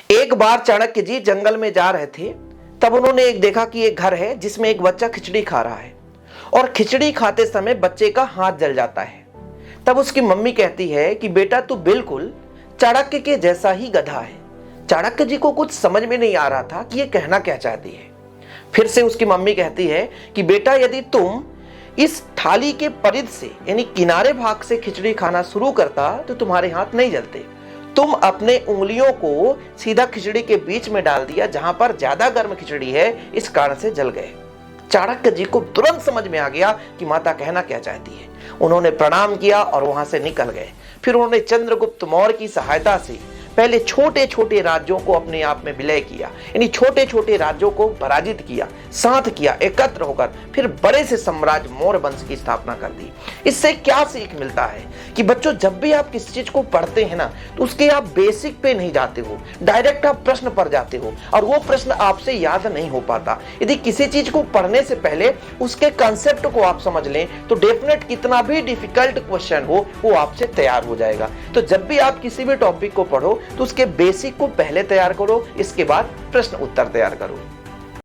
एक बार चाणक्य जी जंगल में जा रहे थे। तब उन्होंने एक देखा कि एक घर है जिसमें एक बच्चा खिचड़ी खा रहा है और खिचड़ी खाते समय बच्चे का हाथ जल जाता है। तब उसकी मम्मी कहती है कि बेटा तू बिल्कुल चाणक्य के जैसा ही गधा है। चाणक्य जी को कुछ समझ में नहीं आ रहा था कि ये कहना क्या चाहती है। फिर से उसकी मम्मी कहती है कि बेटा यदि तुम इस थाली के परिध से यानी किनारे भाग से खिचड़ी खाना शुरू करता तो तुम्हारे हाथ नहीं जलते। तुम अपने उंगलियों को सीधा खिचड़ी के बीच में डाल दिया जहां पर ज्यादा गर्म खिचड़ी है, इस कारण से जल गए। चाणक्य जी को तुरंत समझ में आ गया कि माता कहना क्या चाहती है। उन्होंने प्रणाम किया और वहां से निकल गए। फिर उन्होंने चंद्रगुप्त मौर्य की सहायता से पहले छोटे छोटे राज्यों को अपने आप में विलय किया, यानी छोटे छोटे राज्यों को पराजित किया, शांत किया, एकत्र होकर फिर बड़े से साम्राज्य मौर्य वंश की स्थापना कर दी। इससे क्या सीख मिलता है कि बच्चों जब भी आप किसी चीज को पढ़ते हैं ना तो उसके आप बेसिक पे नहीं जाते हो, डायरेक्ट आप प्रश्न पर जाते हो और वो प्रश्न आपसे याद नहीं हो पाता। यदि किसी चीज को पढ़ने से पहले उसके कंसेप्ट को आप समझ लें तो डेफिनेट कितना भी डिफिकल्ट क्वेश्चन हो वो आपसे तैयार हो जाएगा। तो जब भी आप किसी भी टॉपिक को पढ़ो तो उसके बेसिक को पहले तैयार करो, इसके बाद प्रश्न उत्तर तैयार करो।